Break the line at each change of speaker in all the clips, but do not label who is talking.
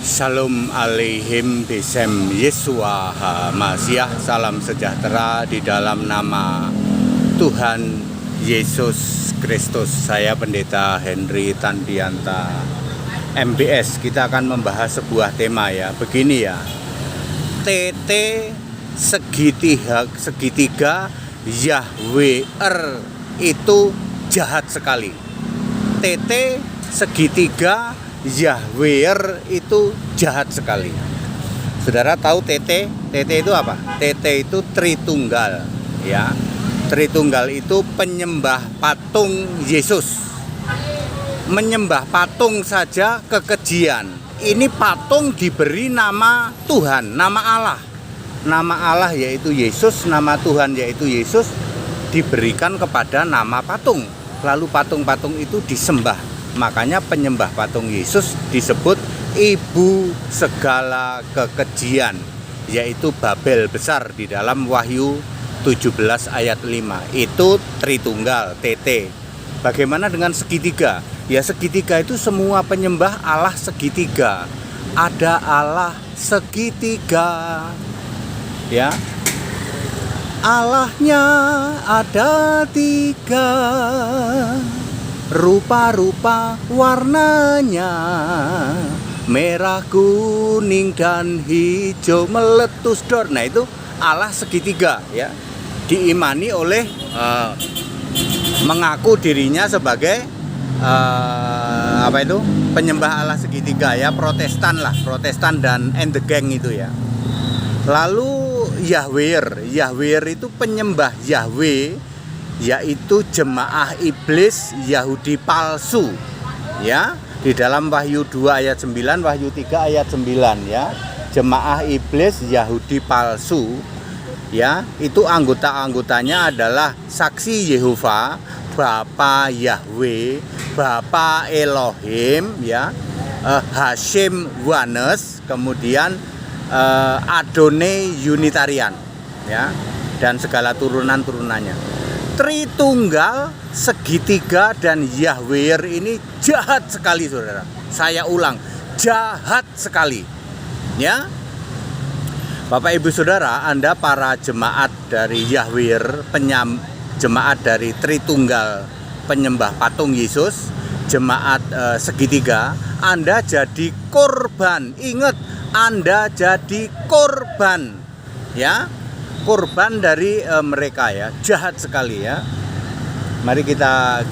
Shalom aleihim besem Yesua HaMasiah. Salam sejahtera di dalam nama Tuhan Yesus Kristus. Saya Pendeta Henry Tandianta MBS. Kita akan membahas sebuah tema ya. Begini ya, TT segitiga Yahwer itu jahat sekali. TT segitiga Yahwer itu jahat sekali. Saudara tahu TT? TT itu apa? TT itu Tritunggal ya. Tritunggal itu penyembah patung Yesus. Menyembah patung saja kekejian. Ini patung diberi nama Tuhan, nama Allah. Nama Allah yaitu Yesus, nama Tuhan yaitu Yesus diberikan kepada nama patung. Lalu patung-patung itu disembah. Makanya penyembah patung Yesus disebut ibu segala kekejian, yaitu Babel besar di dalam Wahyu 17 ayat 5. Itu Tritunggal, TT. Bagaimana dengan segitiga? Ya, segitiga itu semua penyembah Allah segitiga. Ada Allah segitiga. Ya. Allahnya ada tiga, rupa-rupa warnanya, merah, kuning, dan hijau meletus dor. Nah itu Allah segitiga ya. Diimani oleh mengaku dirinya sebagai penyembah Allah segitiga ya. Protestan lah, Protestan dan the gang itu ya. Lalu Yahwer itu penyembah Yahweh, yaitu jemaah iblis Yahudi palsu ya. Di dalam Wahyu 2 ayat 9, Wahyu 3 ayat 9 ya. Jemaah iblis Yahudi palsu ya, itu anggota-anggotanya adalah saksi Yehova, Bapa Yahweh, Bapa Elohim ya, Hashem Wanes, kemudian Adonai Unitarian ya, dan segala turunan-turunannya. Tritunggal, segitiga, dan Yahwer ini jahat sekali, saudara. Saya ulang, jahat sekali ya. Bapak ibu saudara, Anda para jemaat dari Yahwer, jemaat dari Tritunggal, penyembah patung Yesus, jemaat segitiga, Anda jadi korban. Ingat, Anda jadi korban ya, korban dari mereka ya, jahat sekali ya. Mari kita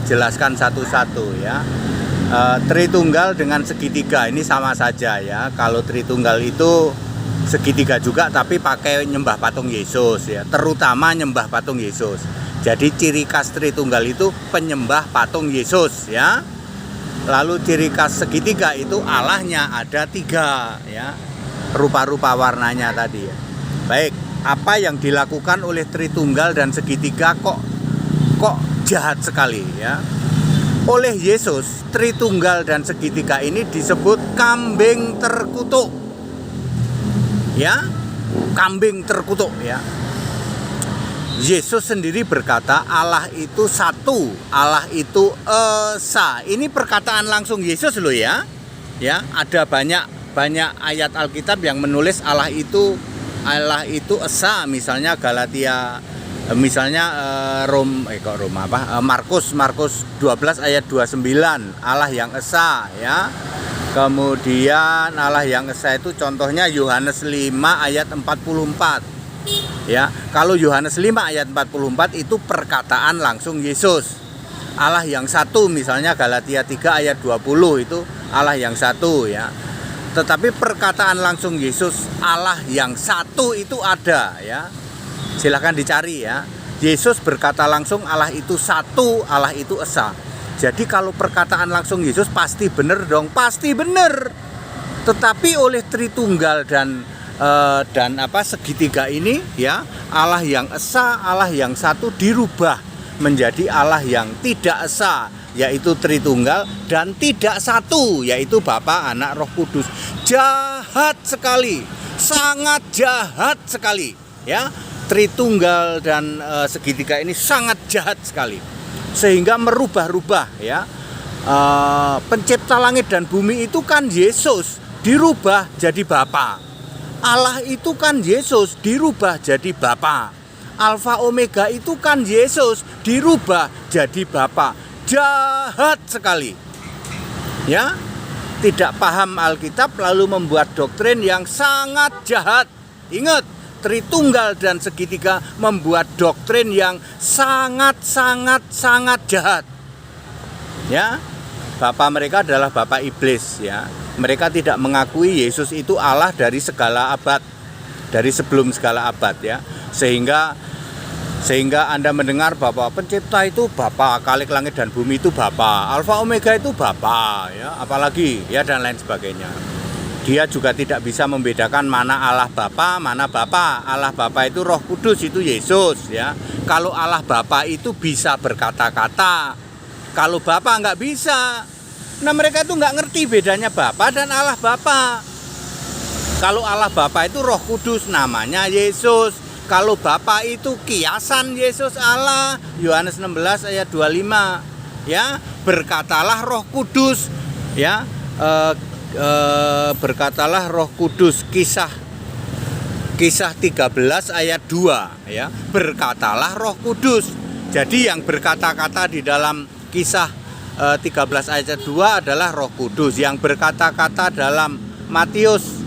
jelaskan satu-satu ya. Tritunggal dengan segitiga ini sama saja ya. Kalau Tritunggal itu segitiga juga tapi pakai nyembah patung Yesus ya, terutama nyembah patung Yesus. Jadi ciri khas Tritunggal itu penyembah patung Yesus ya. Lalu ciri khas segitiga itu Allahnya ada tiga ya, rupa-rupa warnanya tadi ya. Baik, apa yang dilakukan oleh Tritunggal dan segitiga kok jahat sekali ya. Oleh Yesus, Tritunggal dan segitiga ini disebut kambing terkutuk ya, kambing terkutuk ya. Yesus sendiri berkata Allah itu satu, Allah itu esa. Ini perkataan langsung Yesus loh ya. Ya, ada banyak ayat Alkitab yang menulis Allah itu esa, misalnya Galatia, misalnya Markus 12 ayat 29, Allah yang esa ya. Kemudian Allah yang esa itu contohnya Yohanes 5 ayat 44. Ya, kalau Yohanes 5 ayat 44 itu perkataan langsung Yesus. Allah yang satu, misalnya Galatia 3 ayat 20 itu Allah yang satu ya. Tetapi perkataan langsung Yesus Allah yang satu itu ada ya. Silahkan dicari ya. Yesus berkata langsung Allah itu satu, Allah itu esa. Jadi kalau perkataan langsung Yesus pasti benar dong, pasti benar. Tetapi oleh Tritunggal dan segitiga ini ya, Allah yang esa, Allah yang satu dirubah menjadi Allah yang tidak esa, yaitu Tritunggal, dan tidak satu, yaitu Bapa, Anak, Roh Kudus. Jahat sekali, sangat jahat sekali ya. Tritunggal dan segitiga ini sangat jahat sekali, sehingga merubah-rubah ya pencipta langit dan bumi itu kan Yesus, dirubah jadi Bapa. Allah itu kan Yesus, dirubah jadi Bapa. Alfa Omega itu kan Yesus, dirubah jadi Bapa. Jahat sekali. Ya, tidak paham Alkitab lalu membuat doktrin yang sangat jahat. Ingat, Tritunggal dan segitiga membuat doktrin yang sangat jahat. Ya, bapa mereka adalah bapa iblis, ya. Mereka tidak mengakui Yesus itu Allah dari segala abad, dari sebelum segala abad, ya. Sehingga Anda mendengar bahwa pencipta itu Bapa, Khalik langit dan bumi itu Bapa, Alfa Omega itu Bapa, ya, apalagi ya, dan lain sebagainya. Dia juga tidak bisa membedakan mana Allah Bapa, mana Bapa. Allah Bapa itu Roh Kudus, itu Yesus, ya. Kalau Allah Bapa itu bisa berkata-kata, kalau Bapa nggak bisa. Nah, mereka itu nggak ngerti bedanya Bapa dan Allah Bapa. Kalau Allah Bapa itu Roh Kudus, namanya Yesus. Kalau Bapa itu kiasan Yesus Allah, Yohanes 16 ayat 25, ya. Berkatalah Roh Kudus, ya. Berkatalah Roh Kudus, kisah 13 ayat 2, ya. Berkatalah Roh Kudus. Jadi yang berkata-kata di dalam kisah 13 ayat 2 adalah Roh Kudus. Yang berkata-kata dalam Matius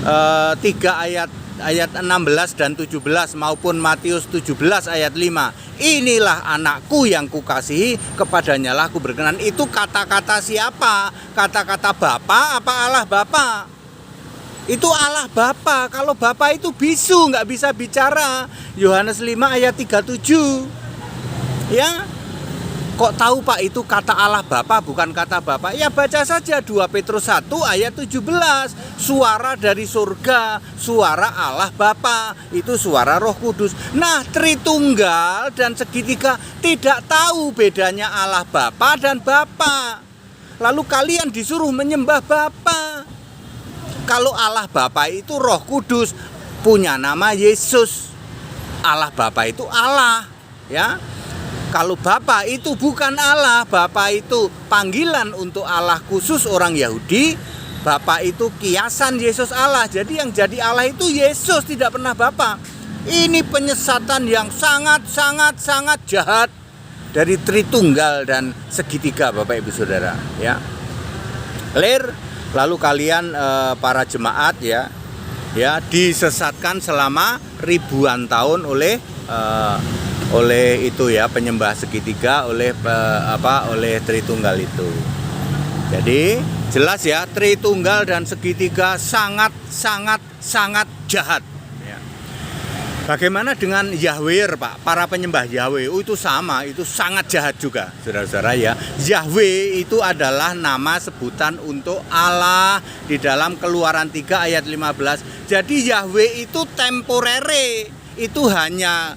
3 ayat 16 dan 17 maupun Matius 17 ayat 5, inilah anakku yang kukasihi, kepadanya lah aku berkenan. Itu kata-kata siapa? Kata-kata Bapa apa Allah Bapa? Itu Allah Bapa. Kalau Bapa itu bisu, nggak bisa bicara. Yohanes 5 ayat 37, ya. Kok tahu Pak itu kata Allah Bapa bukan kata Bapa? Ya baca saja 2 Petrus 1 ayat 17. Suara dari surga, suara Allah Bapa, itu suara Roh Kudus. Nah, Tritunggal dan segitiga tidak tahu bedanya Allah Bapa dan Bapa. Lalu kalian disuruh menyembah Bapa. Kalau Allah Bapa itu Roh Kudus, punya nama Yesus. Allah Bapa itu Allah, ya. Kalau Bapa itu bukan Allah, Bapa itu panggilan untuk Allah khusus orang Yahudi. Bapa itu kiasan Yesus Allah. Jadi yang jadi Allah itu Yesus, tidak pernah Bapa. Ini penyesatan yang sangat jahat dari Tritunggal dan segitiga, Bapak Ibu Saudara, ya. Clear? Lalu kalian para jemaat, ya disesatkan selama ribuan tahun oleh itu, ya, penyembah segitiga, oleh Tritunggal itu. Jadi jelas, ya, Tritunggal dan segitiga sangat jahat, ya. Bagaimana dengan Yahweh, Pak? Para penyembah Yahweh itu sama, itu sangat jahat juga, saudara-saudara, ya. Yahweh itu adalah nama sebutan untuk Allah di dalam Keluaran 3 ayat 15. Jadi Yahweh itu temporere, itu hanya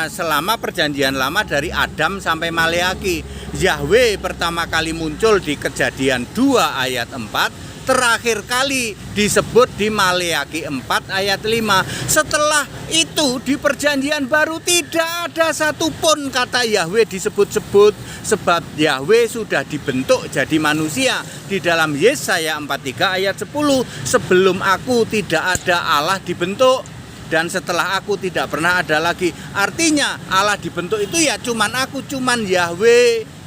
selama perjanjian lama dari Adam sampai Maleaki. Yahweh pertama kali muncul di Kejadian 2 ayat 4, terakhir kali disebut di Maleaki 4 ayat 5. Setelah itu di perjanjian baru tidak ada satupun kata Yahweh disebut-sebut, sebab Yahweh sudah dibentuk jadi manusia di dalam Yesaya 43 ayat 10. Sebelum aku tidak ada Allah dibentuk, dan setelah aku tidak pernah ada lagi. Artinya Allah dibentuk itu ya cuman aku, cuman Yahweh.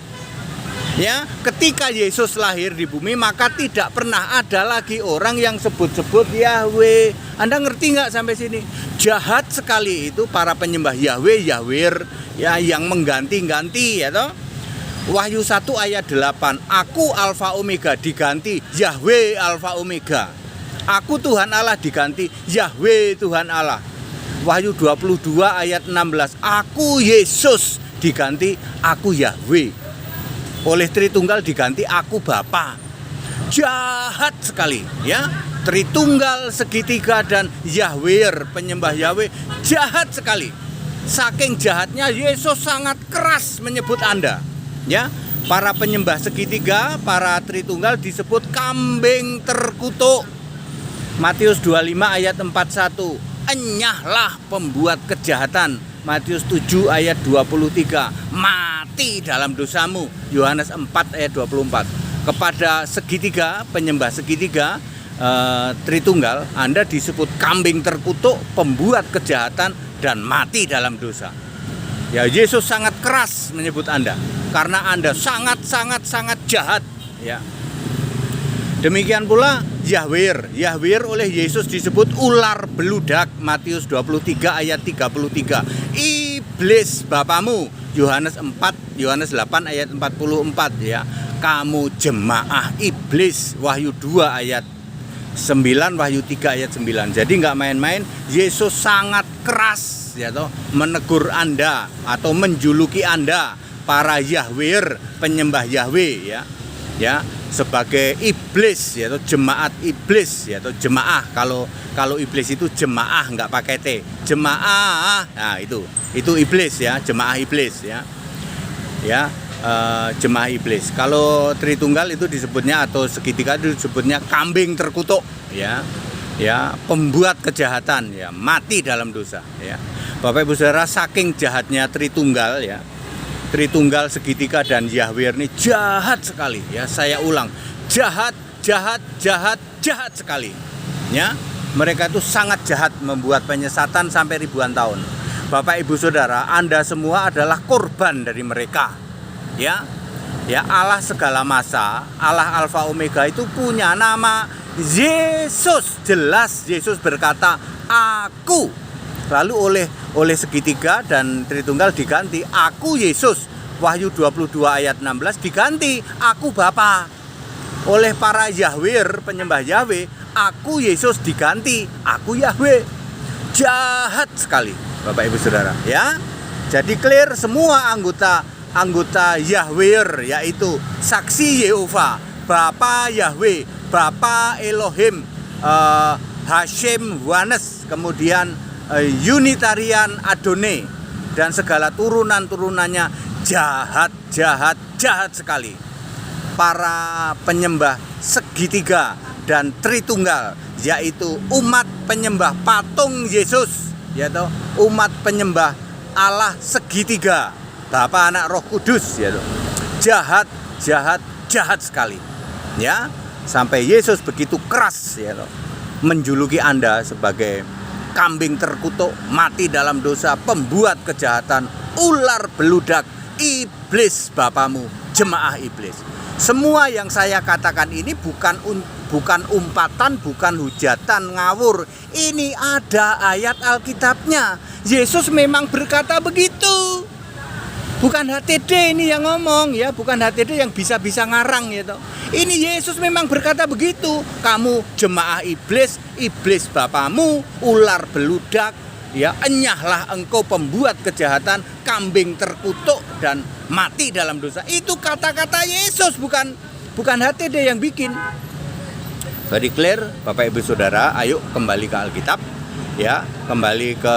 Ya, ketika Yesus lahir di bumi maka tidak pernah ada lagi orang yang sebut-sebut Yahweh. Anda ngerti nggak sampai sini? Jahat sekali itu para penyembah Yahweh, ya, yang mengganti-ganti, ya toh. Wahyu 1 ayat 8, aku Alfa Omega diganti Yahweh Alfa Omega. Aku Tuhan Allah diganti Yahweh Tuhan Allah. Wahyu 22 ayat 16, aku Yesus diganti aku Yahweh. Oleh Tritunggal diganti aku Bapa. Jahat sekali, ya. Tritunggal, segitiga dan Yahweh, penyembah Yahweh, jahat sekali. Saking jahatnya Yesus sangat keras menyebut Anda, ya. Para penyembah segitiga, para Tritunggal disebut kambing terkutuk. Matius 25 ayat 41, enyahlah pembuat kejahatan Matius 7 ayat 23. Mati dalam dosamu, Yohanes 4 ayat 24. Kepada segitiga, penyembah segitiga Tritunggal, Anda disebut kambing terkutuk, pembuat kejahatan, dan mati dalam dosa. Ya, Yesus sangat keras menyebut Anda karena Anda sangat jahat, ya. Demikian pula Yahweh oleh Yesus disebut ular beludak, Matius 23 ayat 33. Iblis bapamu, Yohanes 8 ayat 44, ya. Kamu jemaah iblis, Wahyu 2 ayat 9, Wahyu 3 ayat 9. Jadi nggak main-main, Yesus sangat keras, ya toh, menegur Anda atau menjuluki Anda para Yahweh, penyembah Yahweh, ya, sebagai iblis, yaitu jemaat iblis, yaitu jemaah. Kalau iblis itu jemaah, nggak pakai T, jemaah. Nah, itu iblis, ya, jemaah iblis, ya, jemaah iblis. Kalau Tritunggal itu disebutnya, atau segitiga itu disebutnya kambing terkutuk, ya, pembuat kejahatan, ya, mati dalam dosa, ya. Bapak Ibu Saudara, saking jahatnya Tritunggal, ya, Tritunggal, segitiga, dan Yahweh ini jahat sekali, ya. Saya ulang, jahat sekali, ya. Mereka itu sangat jahat, membuat penyesatan sampai ribuan tahun. Bapak Ibu Saudara, Anda semua adalah korban dari mereka, ya. Allah segala masa, Allah Alfa Omega itu punya nama Yesus. Jelas Yesus berkata, aku. Lalu oleh segitiga dan Tritunggal diganti, aku Yesus. Wahyu 22 ayat 16 diganti, aku Bapa. Oleh para Yahweh, penyembah Yahweh, aku Yesus diganti, aku Yahweh. Jahat sekali, Bapak Ibu Saudara, ya. Jadi clear, semua anggota Yahweh, yaitu saksi Yehova, Bapa Yahweh, Bapa Elohim, Hashem Wanes, kemudian Unitarian Adonai, dan segala turunannya jahat sekali. Para penyembah segitiga dan Tritunggal, yaitu umat penyembah patung Yesus, yaitu umat penyembah Allah segitiga, Bapa, Anak, Roh Kudus, yaitu jahat sekali, ya. Sampai Yesus begitu keras, yaitu menjuluki Anda sebagai kambing terkutuk, mati dalam dosa, pembuat kejahatan, ular beludak, iblis bapamu, jemaah iblis. Semua yang saya katakan ini bukan umpatan, bukan hujatan ngawur. Ini ada ayat Alkitabnya. Yesus memang berkata begitu. Bukan HTD ini yang ngomong, ya, bukan HTD yang bisa ngarang, gitu. Ini Yesus memang berkata begitu. Kamu jemaah iblis, iblis bapamu, ular beludak, ya, enyahlah engkau pembuat kejahatan, kambing terkutuk, dan mati dalam dosa. Itu kata-kata Yesus, bukan HTD yang bikin. Very clear, Bapak Ibu Saudara, ayo kembali ke Alkitab. Ya, kembali ke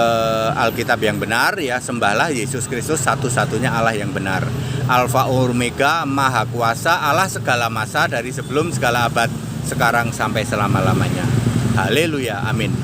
Alkitab yang benar, ya. Sembahlah Yesus Kristus, satu-satunya Allah yang benar, Alfa Omega, Maha Kuasa, Allah segala masa, dari sebelum segala abad, sekarang sampai selama-lamanya. Haleluya, amin.